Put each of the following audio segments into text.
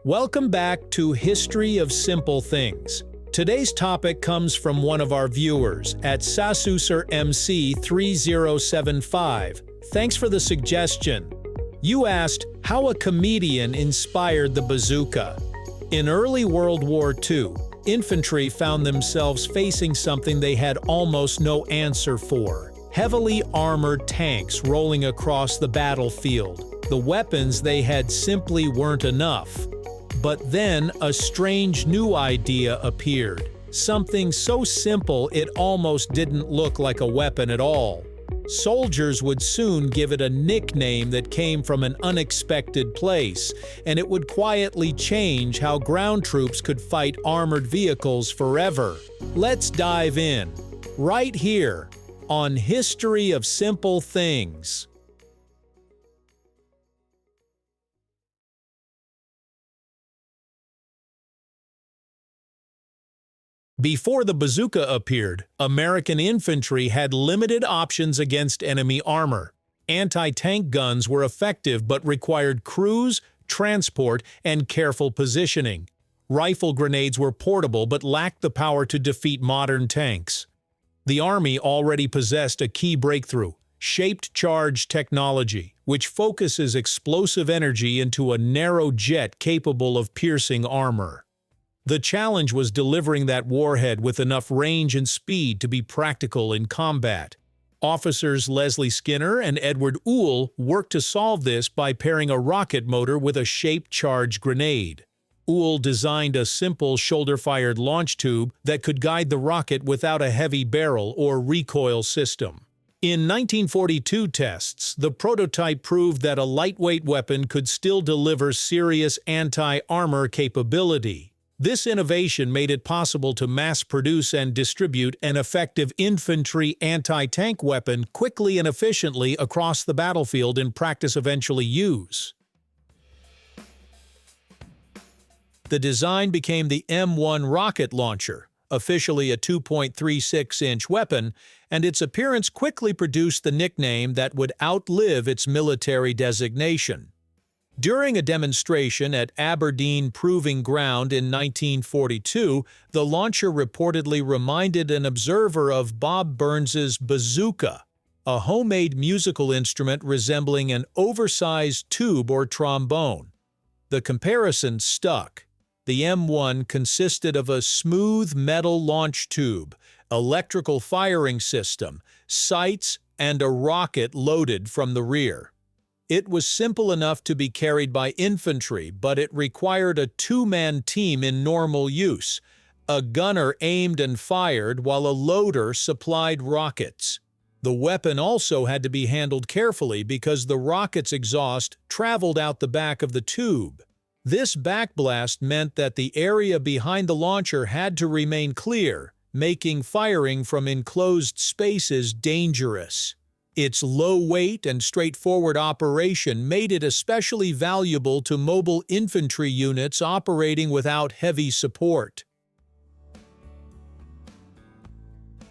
Welcome back to History of Simple Things. Today's topic comes from one of our viewers at SasuserMC3075. Thanks for the suggestion. You asked how a comedian inspired the bazooka. In early World War II, infantry found themselves facing something they had almost no answer for: heavily armored tanks rolling across the battlefield. The weapons they had simply weren't enough. But then a strange new idea appeared. Something so simple it almost didn't look like a weapon at all. Soldiers would soon give it a nickname that came from an unexpected place, and it would quietly change how ground troops could fight armored vehicles forever. Let's dive in, right here, on History of Simple Things. Before the bazooka appeared, American infantry had limited options against enemy armor. Anti-tank guns were effective but required crews, transport, and careful positioning. Rifle grenades were portable but lacked the power to defeat modern tanks. The Army already possessed a key breakthrough: shaped charge technology, which focuses explosive energy into a narrow jet capable of piercing armor. The challenge was delivering that warhead with enough range and speed to be practical in combat. Officers Leslie Skinner and Edward Uhl worked to solve this by pairing a rocket motor with a shaped charge grenade. Uhl designed a simple shoulder-fired launch tube that could guide the rocket without a heavy barrel or recoil system. In 1942 tests, the prototype proved that a lightweight weapon could still deliver serious anti-armor capability. This innovation made it possible to mass-produce and distribute an effective infantry anti-tank weapon quickly and efficiently across the battlefield in practice eventually use. The design became the M1 rocket launcher, officially a 2.36-inch weapon, and its appearance quickly produced the nickname that would outlive its military designation. During a demonstration at Aberdeen Proving Ground in 1942, the launcher reportedly reminded an observer of Bob Burns's bazooka, a homemade musical instrument resembling an oversized tube or trombone. The comparison stuck. The M1 consisted of a smooth metal launch tube, electrical firing system, sights, and a rocket loaded from the rear. It was simple enough to be carried by infantry, but it required a two-man team in normal use. A gunner aimed and fired while a loader supplied rockets. The weapon also had to be handled carefully because the rocket's exhaust traveled out the back of the tube. This backblast meant that the area behind the launcher had to remain clear, making firing from enclosed spaces dangerous. Its low weight and straightforward operation made it especially valuable to mobile infantry units operating without heavy support.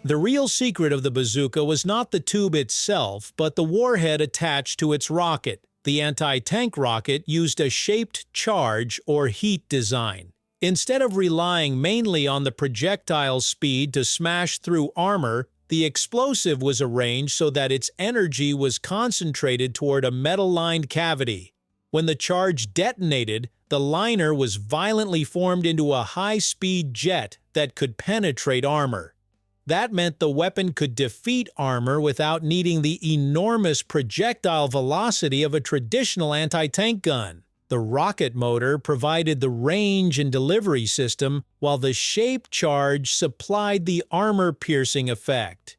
The real secret of the bazooka was not the tube itself, but the warhead attached to its rocket. The anti-tank rocket used a shaped charge or heat design. Instead of relying mainly on the projectile's speed to smash through armor, the explosive was arranged so that its energy was concentrated toward a metal-lined cavity. When the charge detonated, the liner was violently formed into a high-speed jet that could penetrate armor. That meant the weapon could defeat armor without needing the enormous projectile velocity of a traditional anti-tank gun. The rocket motor provided the range and delivery system, while the shaped charge supplied the armor-piercing effect.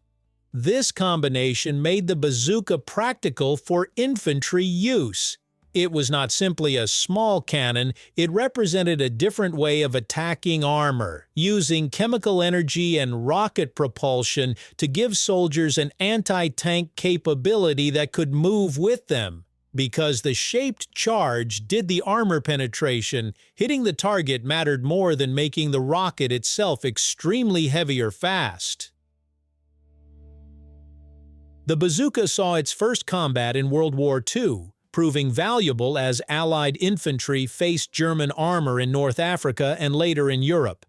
This combination made the bazooka practical for infantry use. It was not simply a small cannon, it represented a different way of attacking armor, using chemical energy and rocket propulsion to give soldiers an anti-tank capability that could move with them. Because the shaped charge did the armor penetration, hitting the target mattered more than making the rocket itself extremely heavy or fast. The bazooka saw its first combat in World War II. proving valuable as Allied infantry faced German armor in North Africa and later in Europe.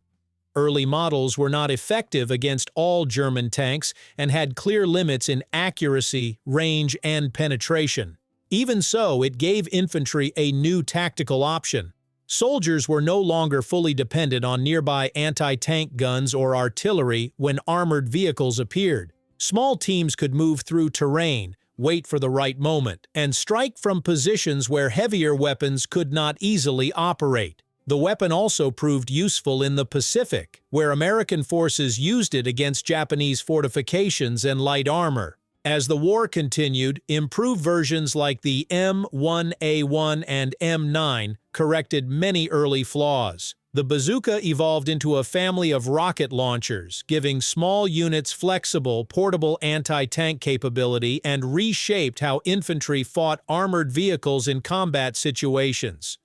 Early models were not effective against all German tanks and had clear limits in accuracy, range, and penetration. Even so, it gave infantry a new tactical option. Soldiers were no longer fully dependent on nearby anti-tank guns or artillery when armored vehicles appeared. Small teams could move through terrain, wait for the right moment, and strike from positions where heavier weapons could not easily operate. The weapon also proved useful in the Pacific, where American forces used it against Japanese fortifications and light armor. As the war continued, improved versions like the M1A1 and M9 corrected many early flaws. The bazooka evolved into a family of rocket launchers, giving small units flexible, portable anti-tank capability and reshaped how infantry fought armored vehicles in combat situations.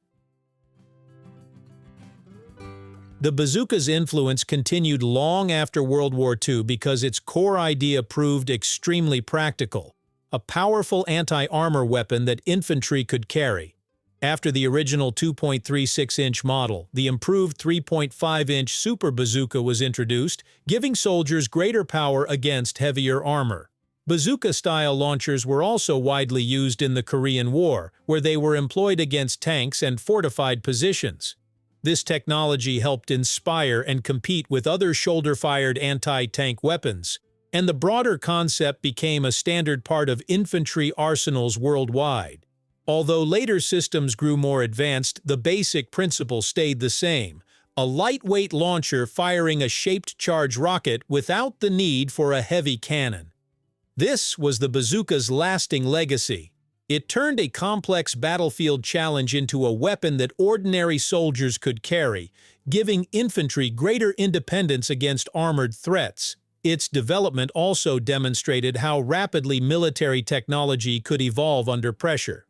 The bazooka's influence continued long after World War II because its core idea proved extremely practical, a powerful anti-armor weapon that infantry could carry. After the original 2.36-inch model, the improved 3.5-inch Super Bazooka was introduced, giving soldiers greater power against heavier armor. Bazooka-style launchers were also widely used in the Korean War, where they were employed against tanks and fortified positions. This technology helped inspire and compete with other shoulder-fired anti-tank weapons, and the broader concept became a standard part of infantry arsenals worldwide. Although later systems grew more advanced, the basic principle stayed the same: a lightweight launcher firing a shaped charge rocket without the need for a heavy cannon. This was the bazooka's lasting legacy. It turned a complex battlefield challenge into a weapon that ordinary soldiers could carry, giving infantry greater independence against armored threats. Its development also demonstrated how rapidly military technology could evolve under pressure.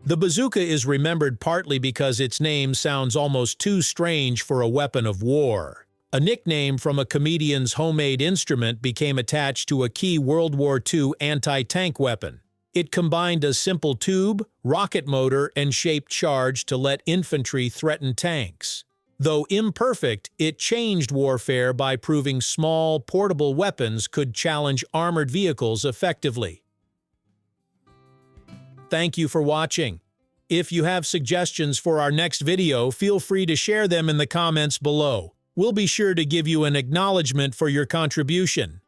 The bazooka is remembered partly because its name sounds almost too strange for a weapon of war. A nickname from a comedian's homemade instrument became attached to a key World War II anti-tank weapon. It combined a simple tube, rocket motor, and shaped charge to let infantry threaten tanks. Though imperfect, it changed warfare by proving small, portable weapons could challenge armored vehicles effectively. Thank you for watching. If you have suggestions for our next video, feel free to share them in the comments below. We'll be sure to give you an acknowledgement for your contribution.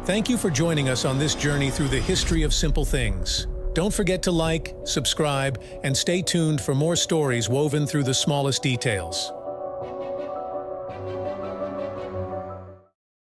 Thank you for joining us on this journey through the history of simple things. Don't forget to like, subscribe, and stay tuned for more stories woven through the smallest details.